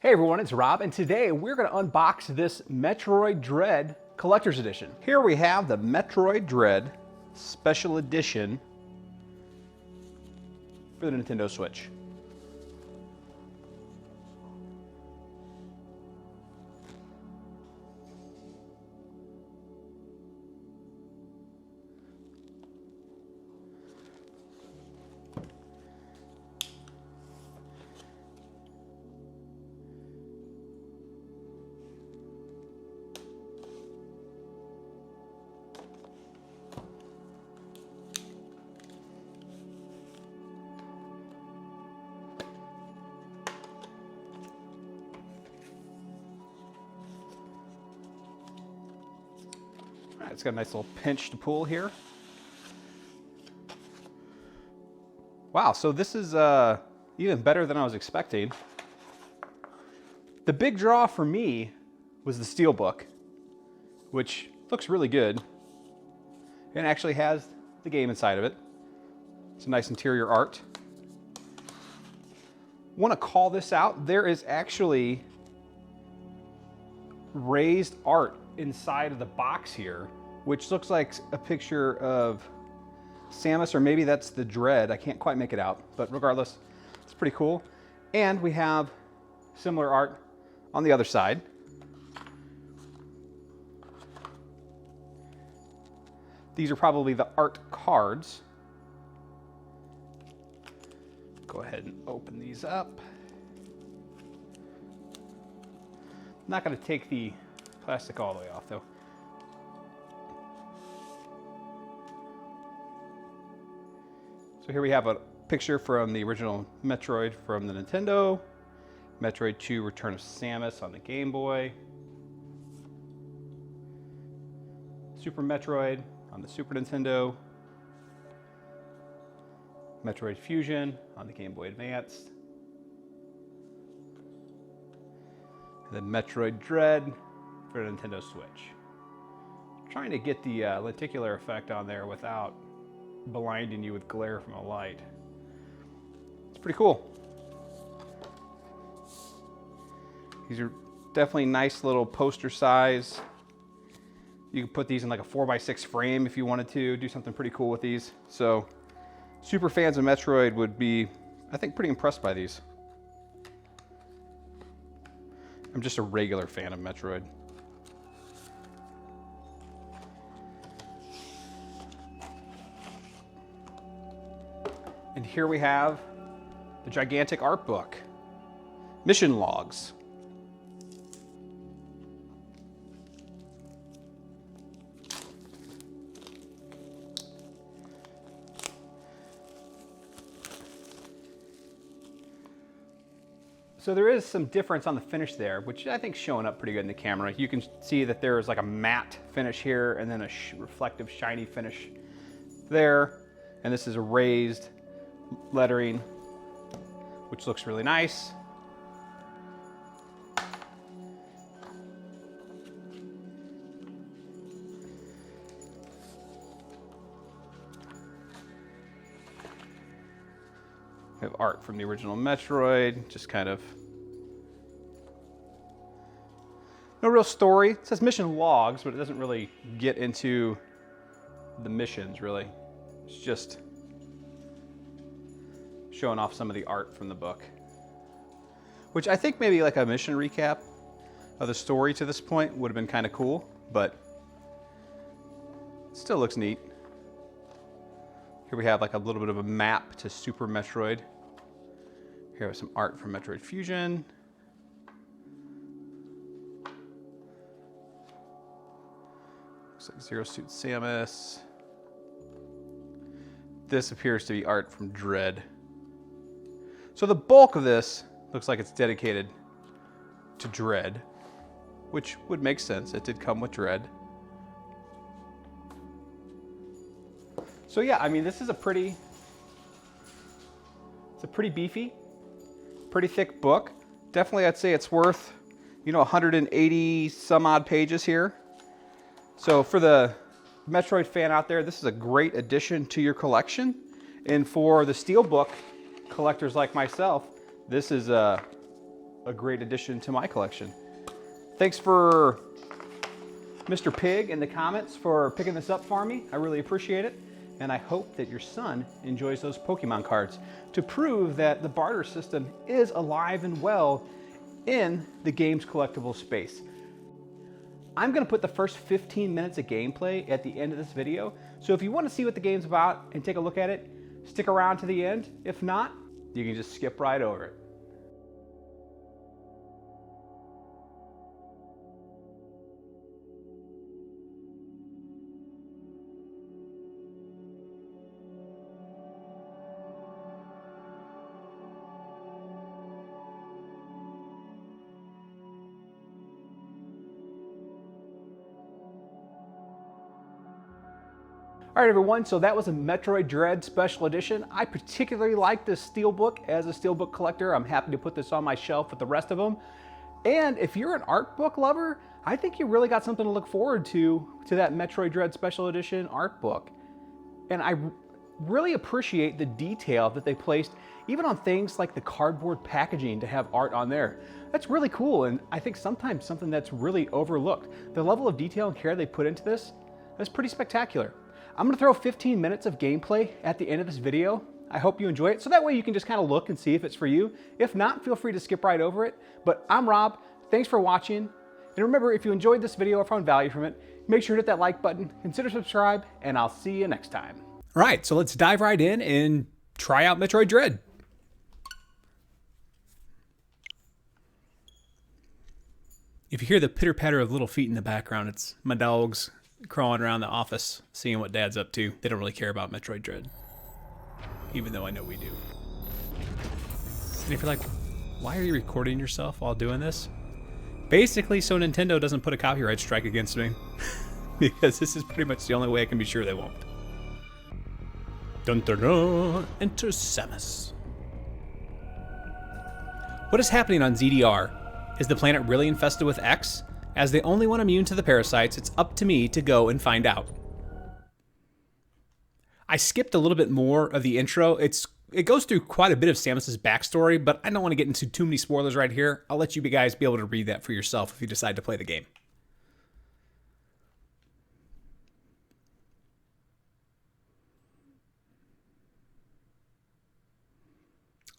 Hey everyone, it's Rob, and today we're going to unbox this Metroid Dread Collector's Edition. Here we have the Metroid Dread Special Edition for the Nintendo Switch. It's got a nice little pinch to pull here. Wow, so this is even better than I was expecting. The big draw for me was the Steelbook, which looks really good and actually has the game inside of it. It's a nice interior art. Want to call this out, there is actually raised art inside of the box here, which looks like a picture of Samus, or maybe that's the Dread. I can't quite make it out, but regardless, it's pretty cool. And we have similar art on the other side. These are probably the art cards. Go ahead and open these up. I'm not going to take the plastic all the way off though. So here we have a picture from the original Metroid from the Nintendo, Metroid 2 Return of Samus on the Game Boy, Super Metroid on the Super Nintendo, Metroid Fusion on the Game Boy Advance, and then Metroid Dread for the Nintendo Switch. I'm trying to get the lenticular effect on there without blinding you with glare from a light. It's pretty cool. These are definitely nice little poster size. You can put these in like a 4x6 frame if you wanted to do something pretty cool with these. So super fans of Metroid would be, I think, pretty impressed by these. I'm just a regular fan of Metroid. And here we have the gigantic art book, Mission Logs. So there is some difference on the finish there, which I think is showing up pretty good in the camera. You can see that there's like a matte finish here and then a reflective shiny finish there. And this is a raised lettering, which looks really nice. We have art from the original Metroid, just kind of no real story. It says mission logs, but it doesn't really get into the missions really. It's just showing off some of the art from the book, which I think maybe like a mission recap of the story to this point would have been kind of cool, but it still looks neat. Here we have like a little bit of a map to Super Metroid. Here is some art from Metroid Fusion. Looks like Zero Suit Samus. This appears to be art from Dread. So the bulk of this looks like it's dedicated to Dread, which would make sense. It did come with Dread. So yeah, I mean, this is it's a pretty beefy, pretty thick book. Definitely I'd say it's worth, 180 some odd pages here. So for the Metroid fan out there, this is a great addition to your collection. And for the Steelbook collectors like myself, this is a great addition to my collection. Thanks for Mr. Pig in the comments for picking this up for me. I really appreciate it. And I hope that your son enjoys those Pokemon cards to prove that the barter system is alive and well in the games collectible space. I'm gonna put the first 15 minutes of gameplay at the end of this video. So if you wanna see what the game's about and take a look at it, stick around to the end. If not, you can just skip right over it. All right, everyone, so that was a Metroid Dread Special Edition. I particularly like this steelbook. As a steelbook collector, I'm happy to put this on my shelf with the rest of them. And if you're an art book lover, I think you really got something to look forward to that Metroid Dread Special Edition art book. And I really appreciate the detail that they placed even on things like the cardboard packaging to have art on there. That's really cool, and I think sometimes something that's really overlooked. The level of detail and care they put into this, that's pretty spectacular. I'm gonna throw 15 minutes of gameplay at the end of this video. I hope you enjoy it, so that way you can just kind of look and see if it's for you. If not, feel free to skip right over it. But I'm Rob, thanks for watching. And remember, if you enjoyed this video or found value from it, make sure to hit that like button, consider subscribe, and I'll see you next time. All right, so let's dive right in and try out Metroid Dread. If you hear the pitter-patter of little feet in the background, it's my dogs crawling around the office, seeing what Dad's up to. They don't really care about Metroid Dread, even though I know we do. And if you're like, why are you recording yourself while doing this? Basically, so Nintendo doesn't put a copyright strike against me, because this is pretty much the only way I can be sure they won't. Dun dun dun! Enter Samus. What is happening on ZDR? Is the planet really infested with X? As the only one immune to the parasites, it's up to me to go and find out. I skipped a little bit more of the intro. It goes through quite a bit of Samus's backstory, but I don't want to get into too many spoilers right here. I'll let you guys be able to read that for yourself if you decide to play the game.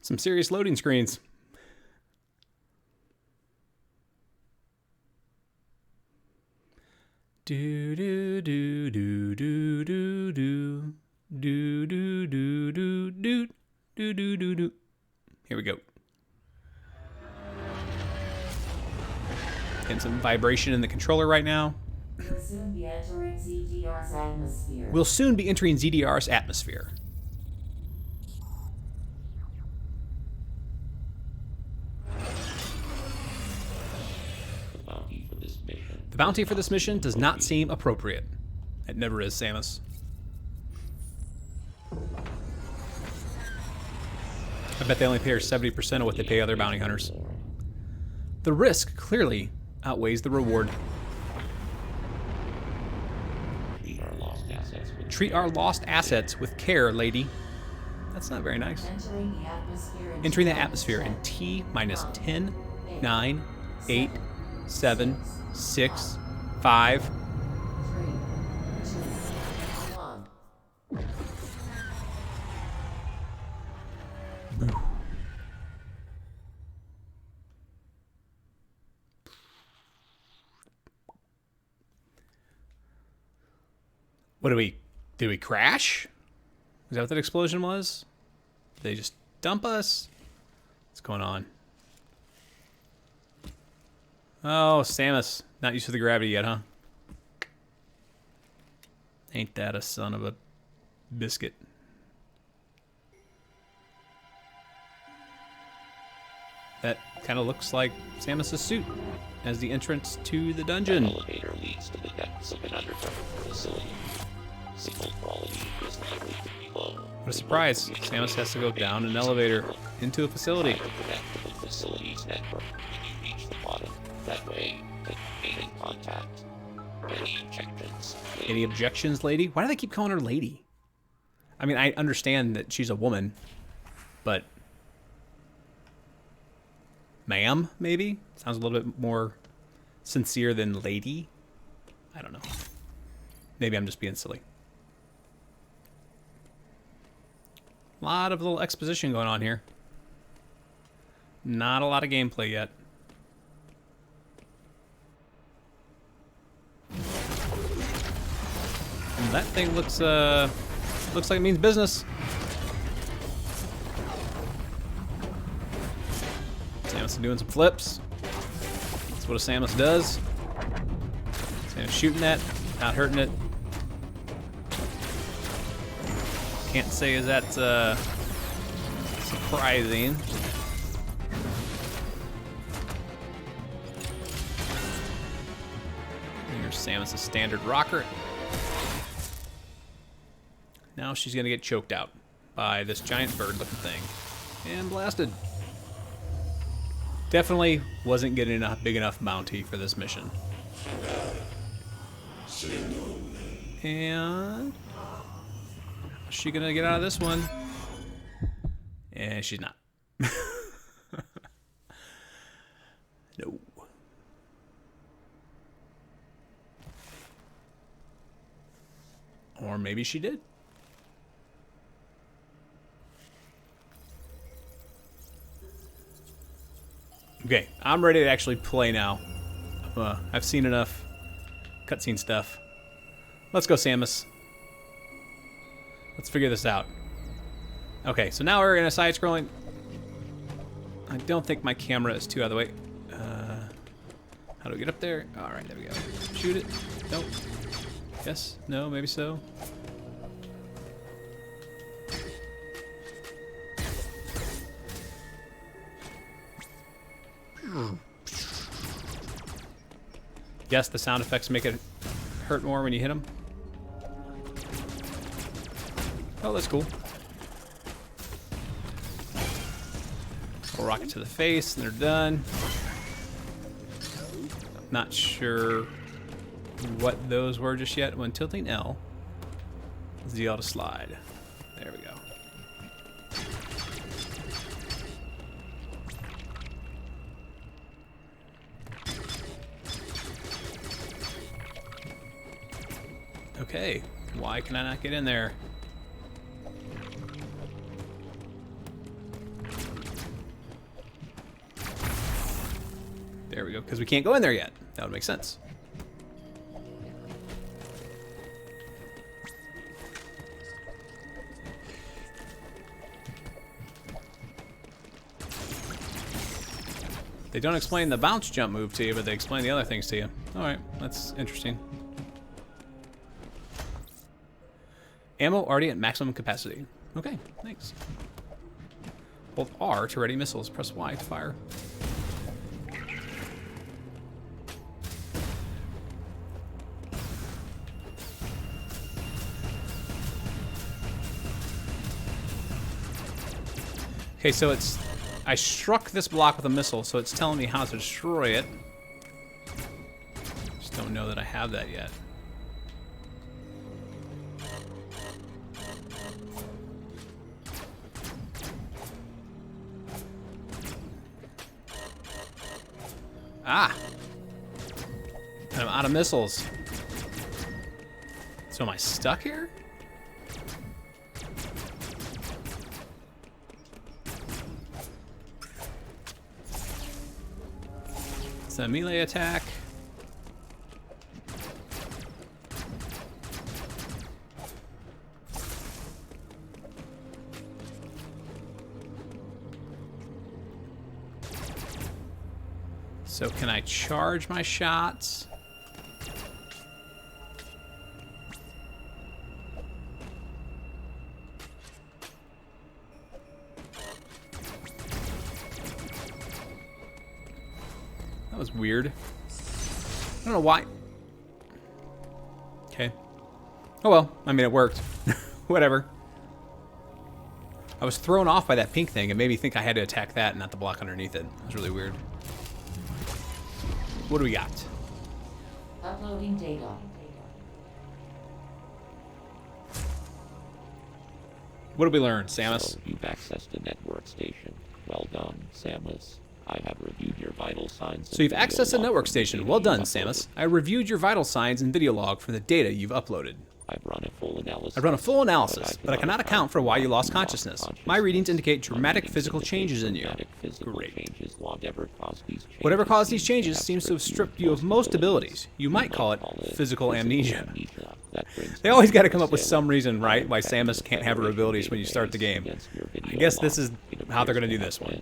Some serious loading screens. Do do do do do do do do do do do do do do do do. Here we go. Getting some vibration in the controller right now. We'll soon be entering ZDR's atmosphere. We'll soon be entering ZDR's atmosphere. The bounty for this mission does not seem appropriate. It never is, Samus. I bet they only pay her 70% of what they pay other bounty hunters. The risk clearly outweighs the reward. Treat our lost assets with care, lady. That's not very nice. Entering the atmosphere in T minus 10, 9, 8, 7, 6, 5. 3, 2, 1. What did we crash? Is that what that explosion was? Did they just dump us? What's going on? Oh, Samus. Not used to the gravity yet, huh? Ain't that a son of a biscuit. That kind of looks like Samus's suit as the entrance to the dungeon. The elevator leads to the depths of an underground facility. Signal quality is likely to be low. What a surprise. Samus has to go down an elevator into a facility. Connect to the facility's network when you reach the bottom. That way, they can gain contact. Any objections? Any objections, lady? Why do they keep calling her lady? I mean, I understand that she's a woman, but Ma'am, maybe? Sounds a little bit more sincere than lady. I don't know. Maybe I'm just being silly. A lot of little exposition going on here. Not a lot of gameplay yet. And that thing looks like it means business. Samus doing some flips. That's what a Samus does. Samus shooting that, not hurting it. Can't say is that surprising. Here's Samus' standard rocker. Now she's gonna get choked out by this giant bird-looking thing and blasted. Definitely wasn't getting a big enough bounty for this mission. And is she gonna get out of this one? And she's not. No. Or maybe she did. Okay, I'm ready to actually play now. I've seen enough cutscene stuff. Let's go, Samus. Let's figure this out. Okay, so now we're in a side-scrolling. I don't think my camera is too out of the way. How do we get up there? All right, there we go. Shoot it. Nope. Yes. No. Maybe so. Yes, the sound effects make it hurt more when you hit them. Oh, that's cool. We'll rocket to the face, and they're done. Not sure what those were just yet. When tilting L, ZL to slide. There we go. Okay, why can I not get in there? There we go, because we can't go in there yet. That would make sense. They don't explain the bounce jump move to you, but they explain the other things to you. Alright, that's interesting. Ammo already at maximum capacity. Okay, thanks. Hold R to ready missiles. Press Y to fire. Okay, so it's... I struck this block with a missile, so it's telling me how to destroy it. Just don't know that I have that yet. Ah! And I'm out of missiles. So am I stuck here? It's a melee attack. So can I charge my shots? That was weird. I don't know why. Okay. Oh well, I mean it worked. Whatever. I was thrown off by that pink thing. It made me think I had to attack that and not the block underneath it. It was really weird. What do we got? Uploading data. What did we learn, Samus? So you've accessed the network station. Well done, Samus. I have reviewed your vital signs. So you've and video accessed a log network from the station. data Well you've done, uploaded. Samus. I reviewed your vital signs and video log from the data you've uploaded. I've run a full analysis. I've run a full analysis, but I cannot account for why you lost consciousness. My readings indicate dramatic physical changes in you. Great. Whatever caused these changes seems to have stripped you of most abilities. You might call it physical amnesia. They always got to come up with some reason, right, why Samus can't have her abilities when you start the game. I guess this is how they're going to do this one.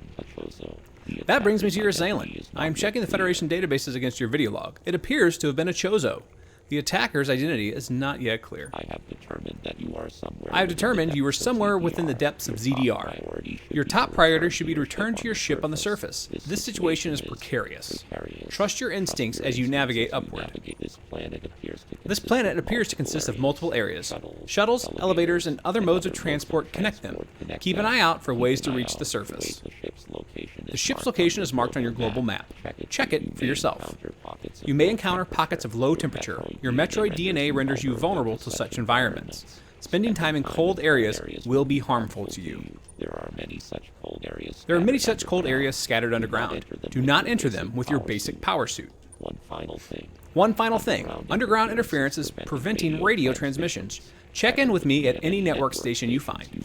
That brings me to your assailant. I am checking the Federation databases against your video log. It appears to have been a Chozo. The attacker's identity is not yet clear. I have determined that you are somewhere. I have determined you are somewhere within the depths of ZDR. Your top priority should be to return to your ship on the surface. This situation is precarious. Trust your instincts as you navigate upward. This planet appears to consist of multiple areas. Shuttles, elevators, and other modes of transport connect them. Keep an eye out for ways to reach the surface. The ship's location is marked on your global map. Check it for yourself. You may encounter pockets of low temperature. Your Metroid DNA renders you vulnerable to such environments. Spending time in cold areas will be harmful to you. There are many such cold areas. There are many such cold areas scattered underground. Do not enter them with your basic power suit. One final thing. Underground interference is preventing radio transmissions. Check in with me at any network station you find.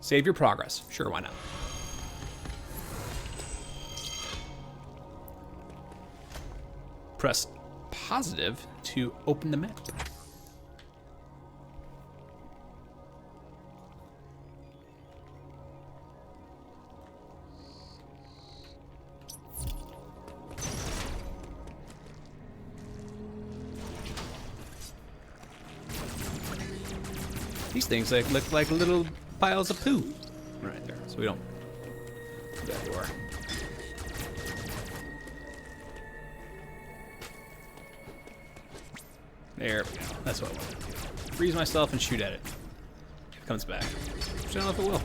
Save your progress. Sure, why not? Press positive to open the map. These things look like little piles of poo right there, so we don't do that door. There we go. That's what I want to do. Freeze myself and shoot at it. It comes back. Which I don't know if it will.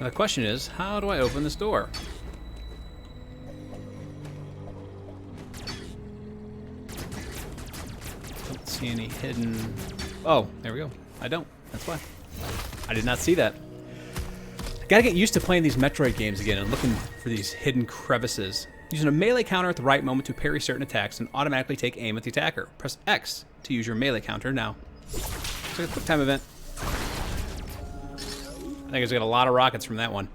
Now the question is, how do I open this door? Don't see any hidden... Oh, there we go. I don't. That's why. I did not see that. I gotta get used to playing these Metroid games again and looking for these hidden crevices. Using a melee counter at the right moment to parry certain attacks and automatically take aim at the attacker. Press X to use your melee counter now. It's like a quick time event. I think it's got a lot of rockets from that one.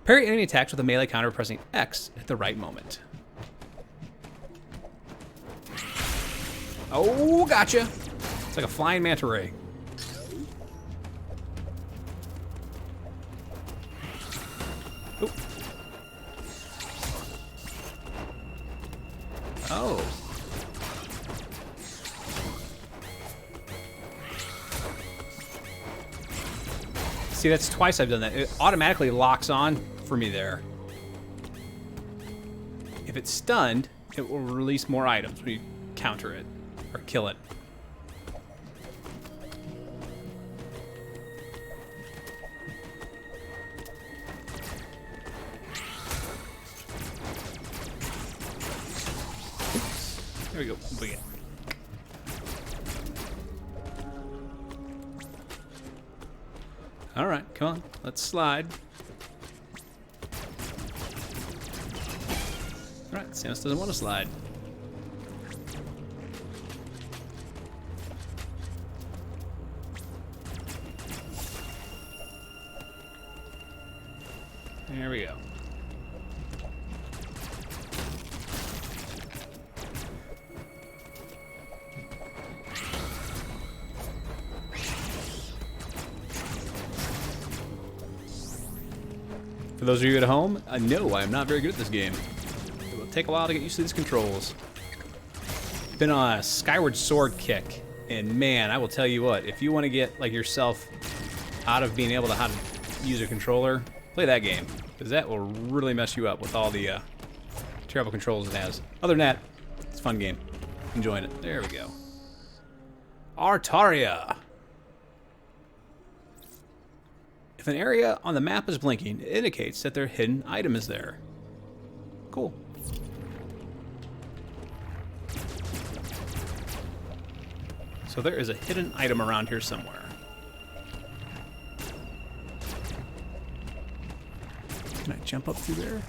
Parry enemy attacks with a melee counter pressing X at the right moment. Oh, gotcha. It's like a flying manta ray. Oop. Oh. See, that's twice I've done that. It automatically locks on for me there. If it's stunned, it will release more items when you counter it or kill it. Oops. There we go. Bring it. All right, come on, let's slide. All right, Samus doesn't want to slide. There we go. For those of you at home, no, I am not very good at this game. It will take a while to get used to these controls. Been on a Skyward Sword kick, and man, I will tell you what, if you want to get like yourself out of being able to how to use a controller, play that game. because that will really mess you up with all the terrible controls it has. Other than that, it's a fun game. Enjoying it. There we go. Artaria. If an area on the map is blinking, it indicates that their hidden item is there. Cool. So there is a hidden item around here somewhere. Can I jump up through there?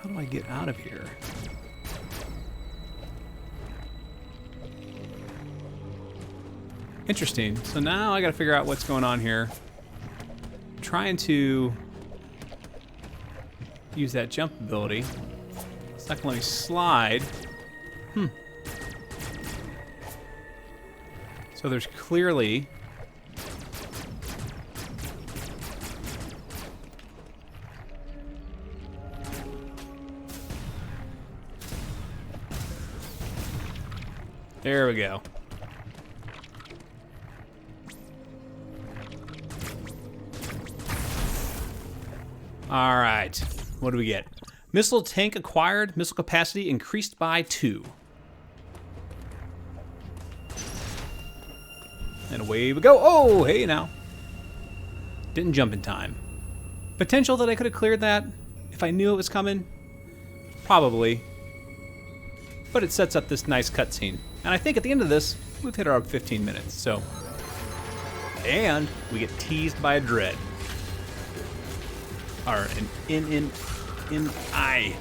How do I get out of here? Interesting. So now I gotta figure out what's going on here. I'm trying to use that jump ability. It's not gonna let me slide. So there's clearly there we go. All right, what do we get? Missile tank acquired, missile capacity increased by 2. And away we go. Oh, hey now. Didn't jump in time. Potential that I could have cleared that if I knew it was coming? Probably. But it sets up this nice cutscene. And I think at the end of this, we've hit our 15 minutes, so. And we get teased by a dread. Or an I,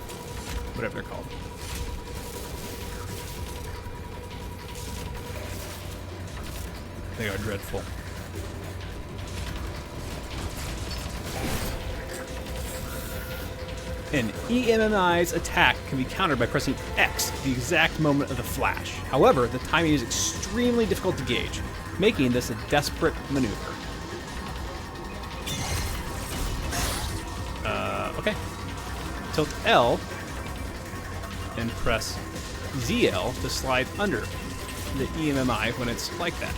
whatever they're called. They are dreadful. An EMMI's attack can be countered by pressing X at the exact moment of the flash. However, the timing is extremely difficult to gauge, making this a desperate maneuver. Okay. Tilt L and press ZL to slide under the EMMI when it's like that.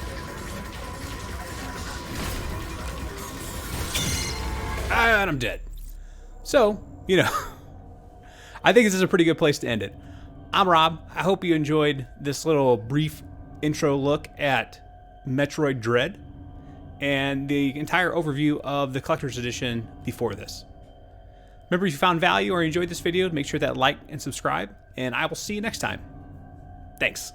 And I'm dead. So, you know, I think this is a pretty good place to end it. I'm Rob. I hope you enjoyed this little brief intro look at Metroid Dread and the entire overview of the collector's edition before this. Remember, if you found value or enjoyed this video, make sure that like and subscribe, and I will see you next time. Thanks.